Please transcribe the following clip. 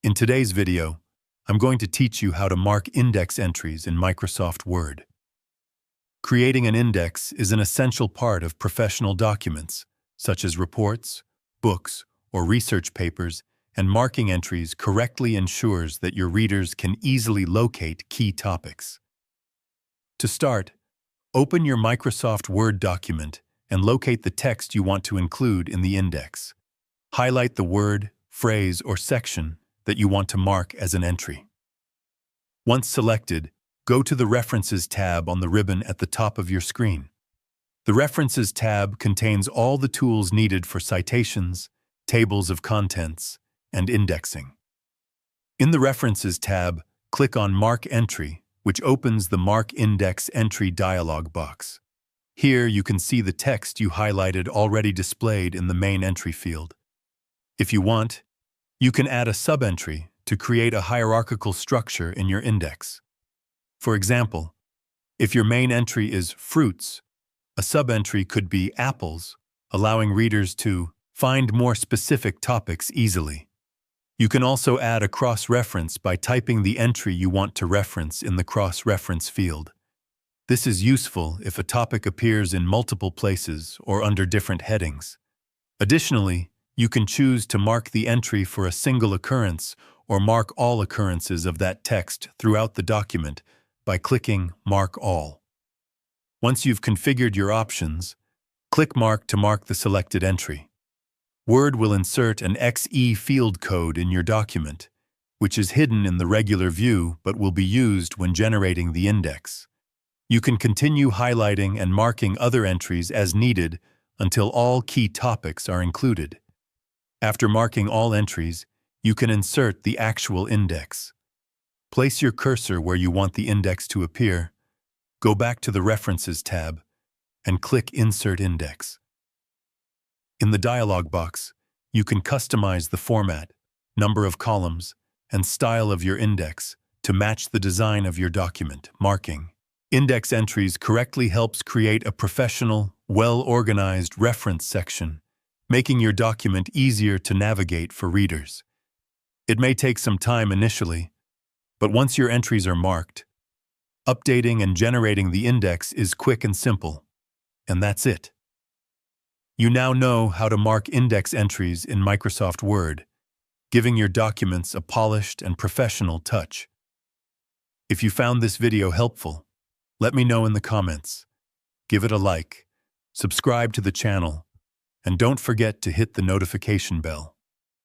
In today's video, I'm going to teach you how to mark index entries in Microsoft Word. Creating an index is an essential part of professional documents, such as reports, books, or research papers, and marking entries correctly ensures that your readers can easily locate key topics. To start, open your Microsoft Word document and locate the text you want to include in the index. Highlight the word, phrase, or section that you want to mark as an entry. Once selected, go to the References tab on the ribbon at the top of your screen. The References tab contains all the tools needed for citations, tables of contents, and indexing. In the References tab, click on Mark Entry, which opens the Mark Index Entry dialog box. Here you can see the text you highlighted already displayed in the main entry field. If you want, you can add a sub-entry to create a hierarchical structure in your index. For example, if your main entry is Fruits, a sub-entry could be Apples, allowing readers to find more specific topics easily. You can also add a cross-reference by typing the entry you want to reference in the cross-reference field. This is useful if a topic appears in multiple places or under different headings. Additionally, you can choose to mark the entry for a single occurrence or mark all occurrences of that text throughout the document by clicking Mark All. Once you've configured your options, click Mark to mark the selected entry. Word will insert an XE field code in your document, which is hidden in the regular view but will be used when generating the index. You can continue highlighting and marking other entries as needed until all key topics are included. After marking all entries, you can insert the actual index. Place your cursor where you want the index to appear, go back to the References tab, and click Insert Index. In the dialog box, you can customize the format, number of columns, and style of your index to match the design of your document. Marking index entries correctly helps create a professional, well-organized reference section, making your document easier to navigate for readers. It may take some time initially, but once your entries are marked, updating and generating the index is quick and simple, and that's it. You now know how to mark index entries in Microsoft Word, giving your documents a polished and professional touch. If you found this video helpful, let me know in the comments. Give it a like, subscribe to the channel, and don't forget to hit the notification bell.